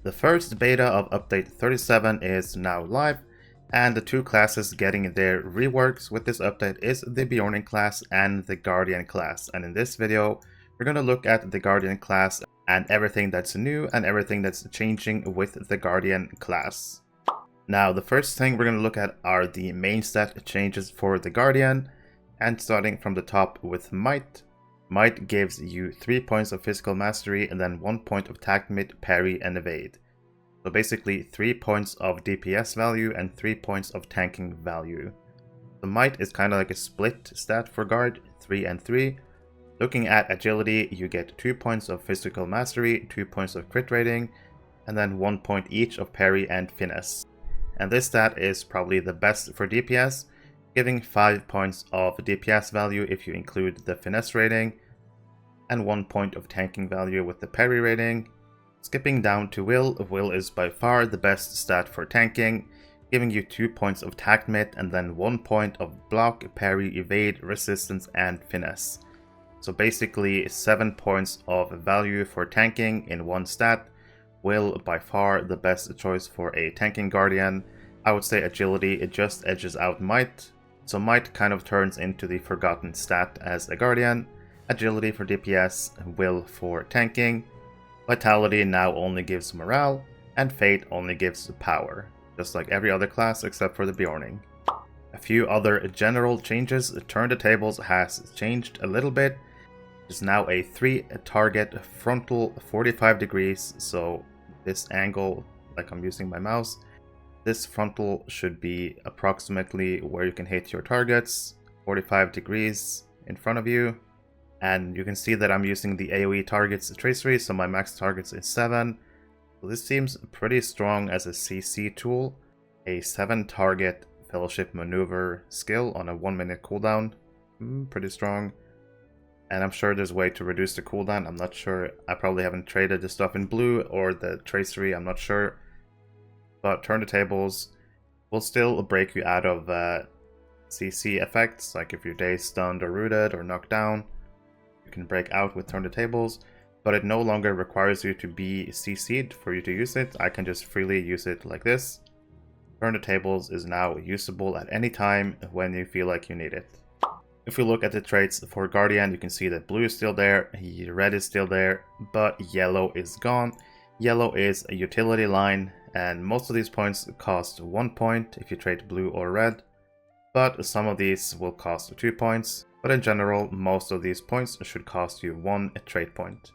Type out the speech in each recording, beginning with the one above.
The first beta of update 37 is now live, and the two classes getting their reworks with this update is the Bjorning class and the Guardian class. And in this video, we're going to look at the Guardian class and everything that's new and everything that's changing with the Guardian class. Now, the first thing we're going to look at are the main stat changes for the Guardian, and starting from the top with Might. Might gives you 3 points of physical mastery and then 1 point of attack, mid, parry, and evade. So basically 3 points of DPS value and 3 points of tanking value. The Might is kind of like a split stat for guard, 3 and 3. Looking at agility, you get 2 points of physical mastery, 2 points of crit rating, and then 1 point each of parry and finesse. And this stat is probably the best for DPS, giving 5 points of DPS value if you include the finesse rating, and 1 point of tanking value with the parry rating. Skipping down to Will, Will is by far the best stat for tanking, giving you 2 points of attack mid and then 1 point of block, parry, evade, resistance, and finesse. So basically 7 points of value for tanking in one stat. Will by far the best choice for a tanking Guardian. I would say agility, it just edges out Might. So Might kind of turns into the forgotten stat as a Guardian. Agility for DPS, Will for tanking. Vitality now only gives morale, and Fate only gives power, just like every other class except for the Bjorning. A few other general changes. Turn the tables has changed a little bit. It's now a 3 target frontal 45 degrees, so this angle, like I'm using my mouse, this frontal should be approximately where you can hit your targets, 45 degrees in front of you. And you can see that I'm using the AoE targets tracery, so my max targets is 7. So this seems pretty strong as a CC tool. A 7 target fellowship maneuver skill on a 1 minute cooldown. Pretty strong. And I'm sure there's a way to reduce the cooldown. I'm not sure. I probably haven't traded the stuff in blue or the tracery, I'm not sure. But turn the tables will still break you out of CC effects, like if you're dazed, stunned, or rooted, or knocked down. You can break out with turn the tables, but it no longer requires you to be CC'd for you to use it. I can just freely use it like this. Turn the tables is now usable at any time when you feel like you need it. If we look at the traits for Guardian, you can see that blue is still there, red is still there, but yellow is gone. Yellow is a utility line, and most of these points cost 1 point if you trade blue or red, but some of these will cost 2 points. But in general, most of these points should cost you 1 trait point.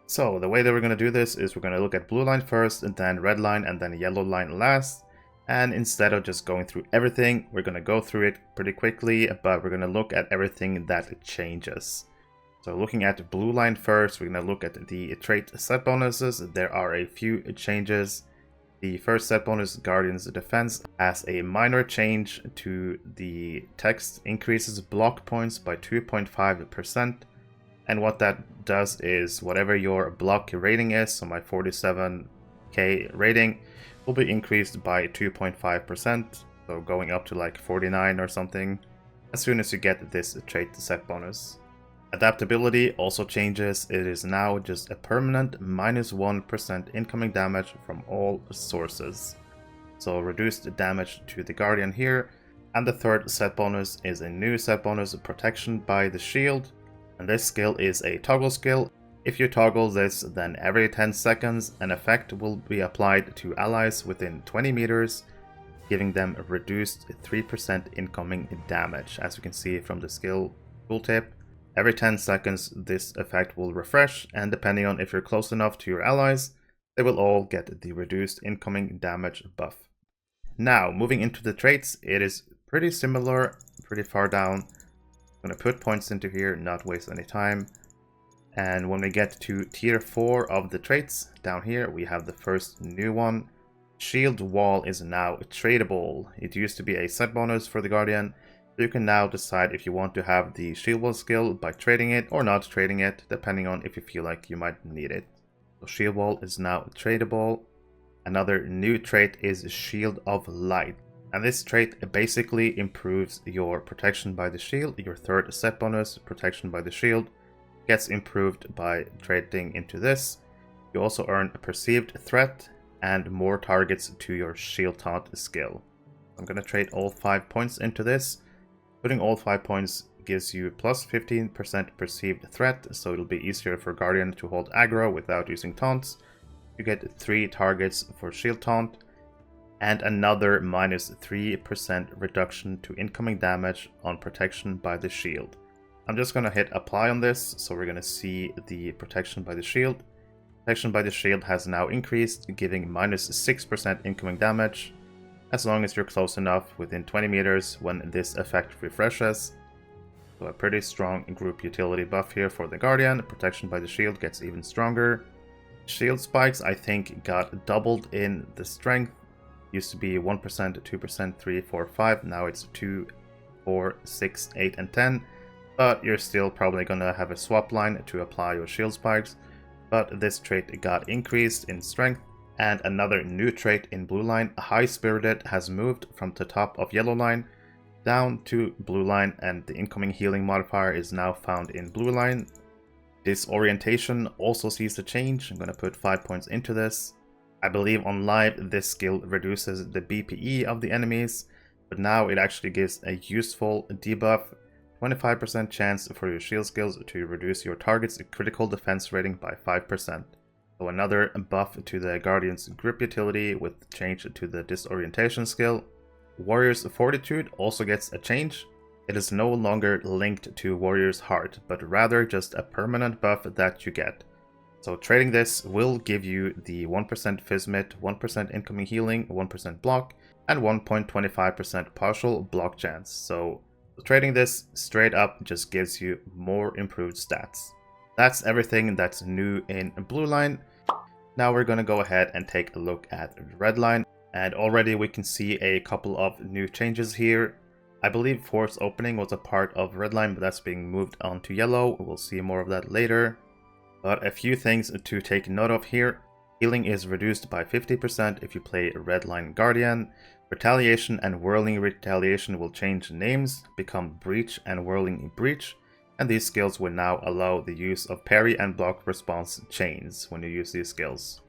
So the way that we're going to do this is we're going to look at blue line first, and then red line, and then yellow line last. And instead of just going through everything, we're going to go through it pretty quickly, but we're going to look at everything that changes. So looking at blue line first, we're going to look at the trait set bonuses. There are a few changes. The first set bonus, Guardian's Defense, has a minor change to the text, increases block points by 2.5%. And what that does is whatever your block rating is, so my 47k rating, will be increased by 2.5%, so going up to like 49 or something, as soon as you get this trait set bonus. Adaptability also changes. It is now just a permanent -1% incoming damage from all sources. So reduced damage to the Guardian here. And the third set bonus is a new set bonus, Protection by the Shield. And this skill is a toggle skill. If you toggle this, then every 10 seconds an effect will be applied to allies within 20 meters, giving them a reduced 3% incoming damage, as you can see from the skill tooltip. Every 10 seconds this effect will refresh, and depending on if you're close enough to your allies, they will all get the reduced incoming damage buff. Now, moving into the traits, it is pretty similar, pretty far down. I'm going to put points into here, not waste any time. And when we get to tier 4 of the traits, down here we have the first new one. Shield Wall is now tradable. It used to be a set bonus for the Guardian. You can now decide if you want to have the Shield Wall skill by trading it or not trading it, depending on if you feel like you might need it. So Shield Wall is now tradable. Another new trait is Shield of Light. And this trait basically improves your protection by the shield. Your third set bonus, Protection by the Shield, gets improved by trading into this. You also earn a perceived threat and more targets to your shield taunt skill. I'm going to trade all 5 points into this. Putting all 5 points gives you plus 15% perceived threat, so it'll be easier for Guardian to hold aggro without using taunts. You get 3 targets for shield taunt, and another minus 3% reduction to incoming damage on protection by the shield. I'm just going to hit apply on this, so we're going to see the protection by the shield. Protection by the shield has now increased, giving minus 6% incoming damage, as long as you're close enough within 20 meters when this effect refreshes. So a pretty strong group utility buff here for the Guardian. Protection by the shield gets even stronger. Shield spikes, I think, got doubled in the strength. Used to be 1%, 2%, 3, 4, 5. Now it's 2, 4, 6, 8, and 10. But you're still probably going to have a swap line to apply your shield spikes. But this trait got increased in strength. And another new trait in blue line, High Spirited, has moved from the top of yellow line down to blue line, and the incoming healing modifier is now found in blue line. Disorientation also sees a change. I'm going to put 5 points into this. I believe on live this skill reduces the BPE of the enemies, but now it actually gives a useful debuff. 25% chance for your shield skills to reduce your target's critical defense rating by 5%. So another buff to the Guardian's grip utility with change to the disorientation skill. Warrior's Fortitude also gets a change. It is no longer linked to Warrior's Heart, but rather just a permanent buff that you get. So trading this will give you the 1% Physmit, 1% incoming healing, 1% block, and 1.25% partial block chance. So trading this straight up just gives you more improved stats. That's everything that's new in blue line. Now we're going to go ahead and take a look at red line. And already we can see a couple of new changes here. I believe Force Opening was a part of red line, but that's being moved on to yellow. We'll see more of that later. But a few things to take note of here. Healing is reduced by 50% if you play red line Guardian. Retaliation and Whirling Retaliation will change names, become Breach and Whirling Breach. And these skills will now allow the use of parry and block response chains when you use these skills.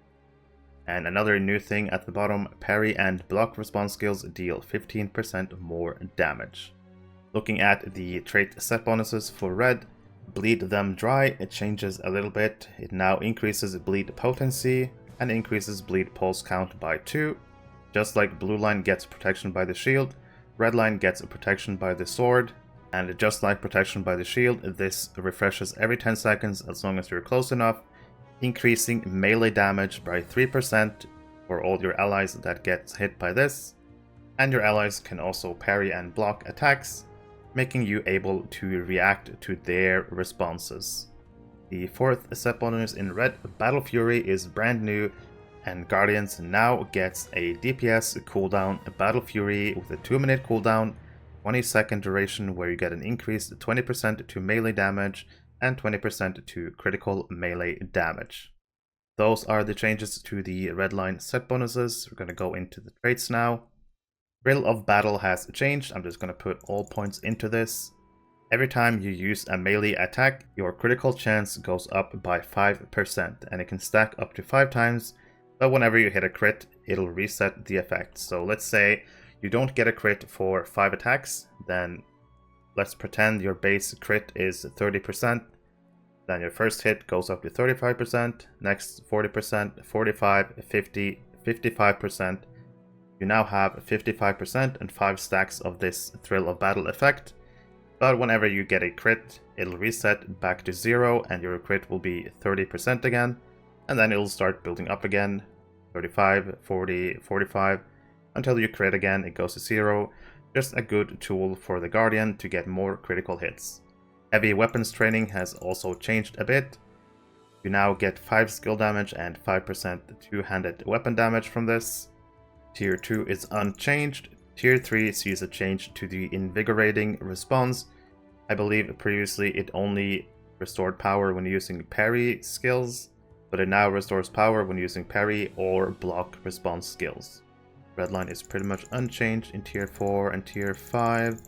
And another new thing at the bottom, parry and block response skills deal 15% more damage. Looking at the trait set bonuses for red, Bleed Them Dry, it changes a little bit. It now increases bleed potency and increases bleed pulse count by 2. Just like blue line gets protection by the shield, red line gets a protection by the sword. And just like protection by the shield, this refreshes every 10 seconds as long as you're close enough, increasing melee damage by 3% for all your allies that get hit by this. And your allies can also parry and block attacks, making you able to react to their responses. The fourth set bonus in red, Battle Fury, is brand new, and Guardians now gets a DPS cooldown, a Battle Fury with a 2-minute cooldown, 20-second duration, where you get an increased 20% to melee damage and 20% to critical melee damage. Those are the changes to the red line set bonuses. We're going to go into the traits now. Thrill of Battle has changed. I'm just going to put all points into this. Every time you use a melee attack, your critical chance goes up by 5%, and it can stack up to 5 times, but whenever you hit a crit, it'll reset the effect. So let's say you don't get a crit for 5 attacks, then let's pretend your base crit is 30%, then your first hit goes up to 35%, next 40%, 45, 50, 55%. You now have 55% and 5 stacks of this Thrill of Battle effect, but whenever you get a crit, it'll reset back to 0 and your crit will be 30% again, and then it'll start building up again, 35, 40, 45, until you crit again, it goes to 0. Just a good tool for the Guardian to get more critical hits. Heavy weapons training has also changed a bit. You now get 5 skill damage and 5% two-handed weapon damage from this. Tier 2 is unchanged. Tier 3 sees a change to the Invigorating response. I believe previously it only restored power when using parry skills, but it now restores power when using parry or block response skills. Redline is pretty much unchanged in Tier 4 and Tier 5.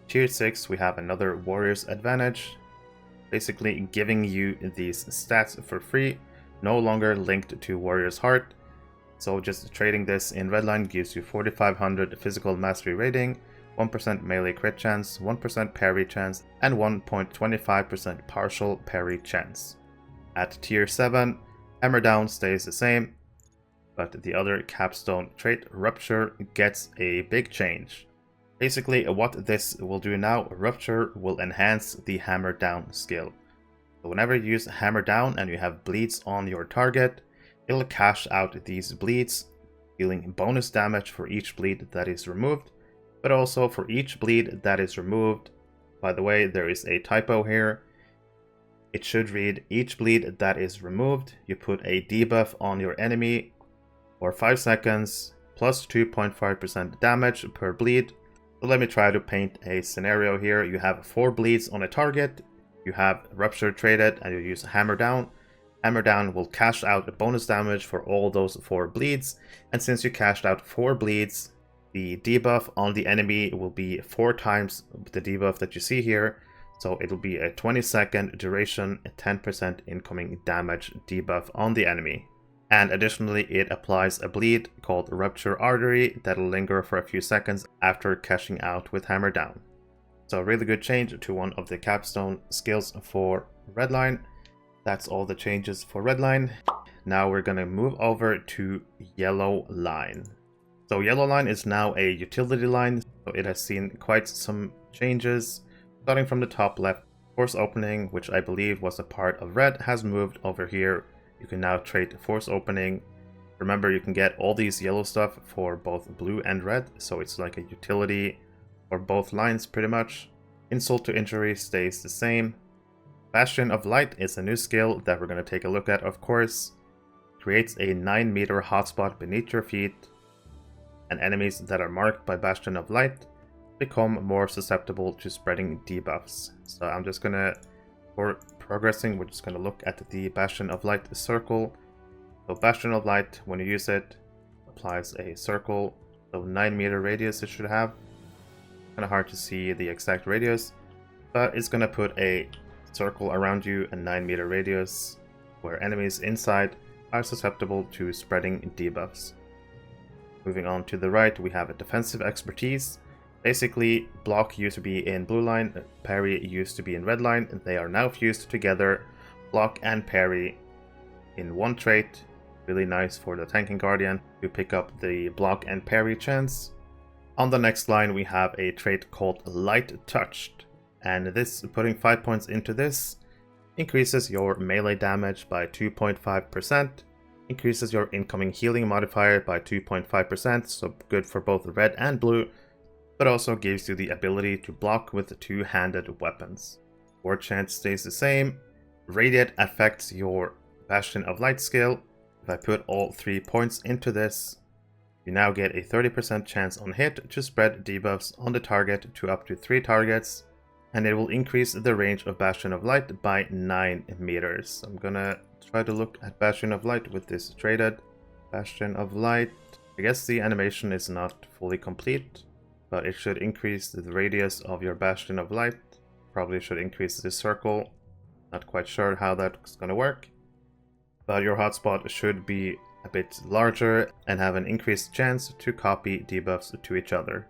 Tier 6 we have another Warrior's Advantage, basically giving you these stats for free, no longer linked to Warrior's Heart. So just trading this in redline gives you 4500 physical mastery rating, 1% melee crit chance, 1% parry chance, and 1.25% partial parry chance. At tier 7, hammer down stays the same, but the other capstone trait, Rupture, gets a big change. Basically, what this will do now, Rupture will enhance the hammer down skill. So whenever you use hammer down and you have bleeds on your target, it'll cash out these bleeds, dealing bonus damage for each bleed that is removed, but also for each bleed that is removed. By the way, there is a typo here. It should read, each bleed that is removed, you put a debuff on your enemy for 5 seconds, plus 2.5% damage per bleed. So let me try to paint a scenario here. You have 4 bleeds on a target, you have Rupture traded, and you use Hammer Down. Hammer Down will cash out a bonus damage for all those 4 bleeds, and since you cashed out 4 bleeds, the debuff on the enemy will be 4 times the debuff that you see here. So it'll be a 20-second duration, a 10% incoming damage debuff on the enemy. And additionally, it applies a bleed called Rupture Artery that'll linger for a few seconds after cashing out with Hammer Down. So a really good change to one of the capstone skills for Redline. That's all the changes for Redline. Now we're going to move over to Yellow Line. So Yellow Line is now a utility line, so it has seen quite some changes. Starting from the top left, Force Opening, which I believe was a part of Red, has moved over here. You can now trade Force Opening. Remember, you can get all these yellow stuff for both blue and red, so it's like a utility for both lines pretty much. Insult to Injury stays the same. Bastion of Light is a new skill that we're going to take a look at, of course. Creates a 9-meter hotspot beneath your feet, and enemies that are marked by Bastion of Light become more susceptible to spreading debuffs. So I'm just going to, for progressing, we're just going to look at the Bastion of Light circle. So Bastion of Light, when you use it, applies a circle, so 9-meter radius it should have. Kind of hard to see the exact radius, but it's going to put a circle around you, a 9-meter radius, where enemies inside are susceptible to spreading debuffs. Moving on to the right, we have a Defensive Expertise. Basically, block used to be in blue line, parry used to be in red line, and they are now fused together, block and parry in one trait. Really nice for the tanking guardian to pick up the block and parry chance. On the next line, we have a trait called Light Touched, and this, putting 5 points into this, increases your melee damage by 2.5%, increases your incoming healing modifier by 2.5%, so good for both red and blue, but also gives you the ability to block with two-handed weapons. Ward chance stays the same. Radiate affects your Bastion of Light skill. If I put all 3 points into this, you now get a 30% chance on hit to spread debuffs on the target to up to 3 targets, and it will increase the range of Bastion of Light by 9 meters. I'm gonna try to look at Bastion of Light with this traded. Bastion of Light, I guess the animation is not fully complete, but it should increase the radius of your Bastion of Light. Probably should increase the circle. Not quite sure how that's gonna work, but your hotspot should be a bit larger and have an increased chance to copy debuffs to each other.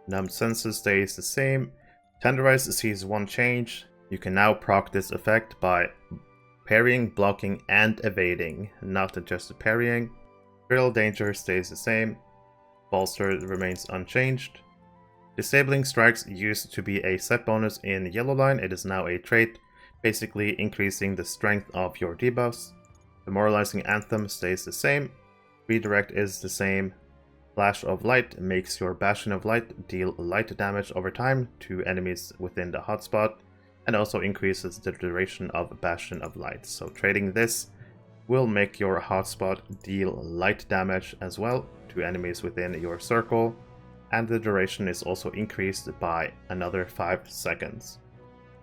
Numbed Senses stays the same. Tenderize sees one change. You can now proc this effect by parrying, blocking, and evading, not just parrying. Real Danger stays the same. Bolster remains unchanged. Disabling Strikes used to be a set bonus in Yellow Line. It is now a trait, basically increasing the strength of your debuffs. Demoralizing Anthem stays the same. Redirect is the same. Flash of Light makes your Bastion of Light deal light damage over time to enemies within the hotspot, and also increases the duration of Bastion of Light. So trading this will make your hotspot deal light damage as well to enemies within your circle, and the duration is also increased by another 5 seconds.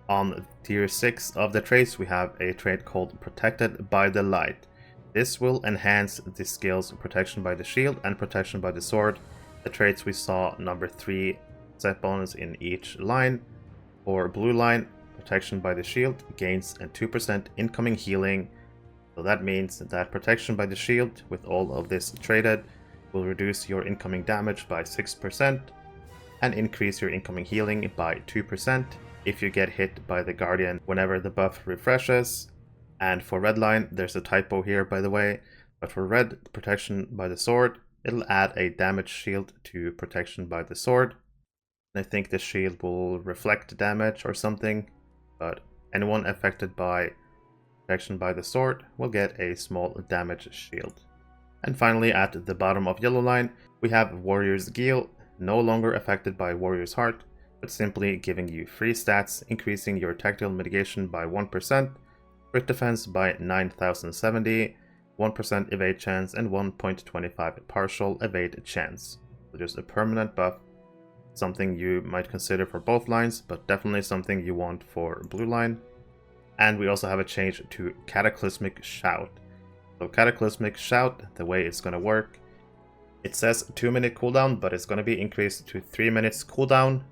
On tier 6 of the traits, we have a trait called Protected by the Light. This will enhance the skills Protection by the Shield and Protection by the Sword, the traits we saw number 3 set bonus in each line. For blue line, Protection by the Shield gains a 2% incoming healing So that means that protection by the shield with all of this traded will reduce your incoming damage by 6% and increase your incoming healing by 2% if you get hit by the Guardian whenever the buff refreshes. And for red line, there's a typo here by the way, but for red protection by the sword, it'll add a damage shield to protection by the sword. And I think the shield will reflect damage or something, but anyone affected by protection by the sword will get a small damage shield. And finally, at the bottom of yellow line, we have Warrior's Guile, no longer affected by Warrior's Heart, but simply giving you free stats, increasing your tactical mitigation by 1%, crit defense by 9070, 1% evade chance, and 1.25 partial evade chance. So just a permanent buff, something you might consider for both lines, but definitely something you want for blue line. And we also have a change to Cataclysmic Shout. So Cataclysmic Shout, the way it's going to work, it says 2-minute cooldown, but it's going to be increased to 3 minutes cooldown.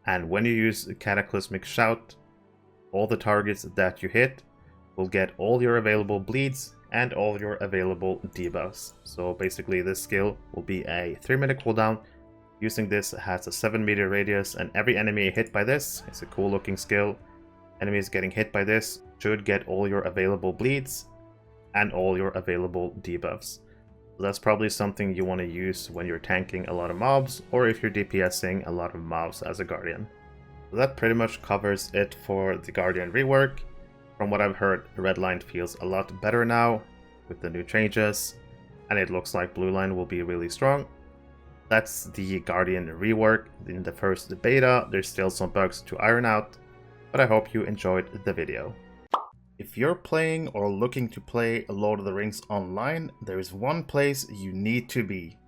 And when you use Cataclysmic Shout, all the targets that you hit will get all your available bleeds and all your available debuffs. So basically this skill will be a 3-minute cooldown. Using this has a 7-meter radius, and every enemy hit by this, it's a cool looking skill. Enemies getting hit by this should get all your available bleeds and all your available debuffs. So that's probably something you want to use when you're tanking a lot of mobs, or if you're DPSing a lot of mobs as a Guardian. So that pretty much covers it for the Guardian rework. From what I've heard, red line feels a lot better now with the new changes, and it looks like blue line will be really strong. That's the Guardian rework in the first beta. There's still some bugs to iron out, but I hope you enjoyed the video. If you're playing or looking to play Lord of the Rings online, there is one place you need to be.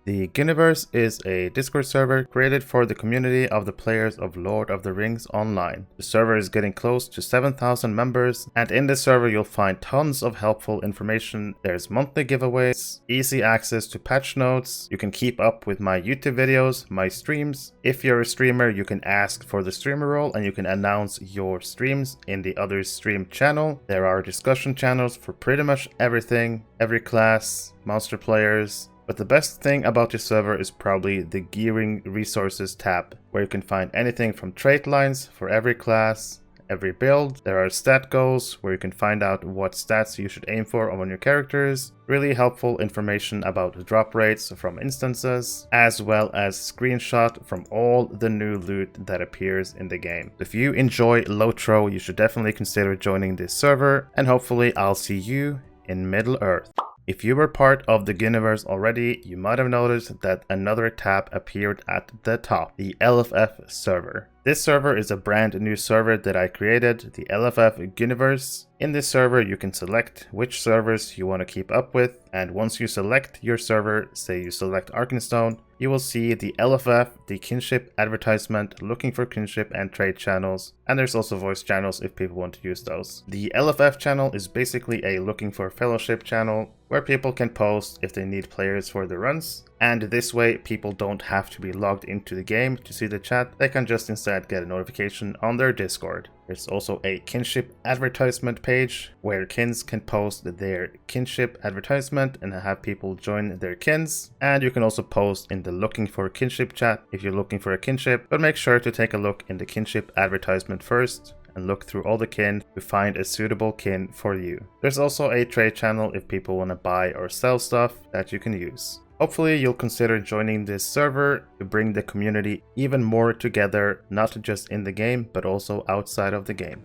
The Ghyniverse is a Discord server created for the community of the players of Lord of the Rings Online. The server is getting close to 7,000 members, and in this server you'll find tons of helpful information. There's monthly giveaways, easy access to patch notes, you can keep up with my YouTube videos, my streams. If you're a streamer, you can ask for the streamer role and you can announce your streams in the other stream channel. There are discussion channels for pretty much everything, every class, monster players. But the best thing about this server is probably the Gearing Resources tab, where you can find anything from trait lines for every class, every build. There are stat goals, where you can find out what stats you should aim for on your characters. Really helpful information about drop rates from instances, as well as screenshot from all the new loot that appears in the game. If you enjoy Lotro, you should definitely consider joining this server, and hopefully I'll see you in Middle Earth. If you were part of the Ghyniverse already, you might have noticed that another tab appeared at the top, the LFF server. This server is a brand new server that I created, the LFF Ghyniverse. In this server, you can select which servers you want to keep up with, and once you select your server, say you select Arkenstone, you will see the LFF, the kinship advertisement, looking for kinship and trade channels, and there's also voice channels if people want to use those. The LFF channel is basically a looking for fellowship channel where people can post if they need players for the runs, and this way people don't have to be logged into the game to see the chat. They can just instead get a notification on their Discord. There's also a kinship advertisement page where kins can post their kinship advertisement and have people join their kins. And you can also post in the looking for kinship chat if you're looking for a kinship, but make sure to take a look in the kinship advertisement first and look through all the kin to find a suitable kin for you. There's also a trade channel if people want to buy or sell stuff that you can use. Hopefully you'll consider joining this server to bring the community even more together, not just in the game, but also outside of the game.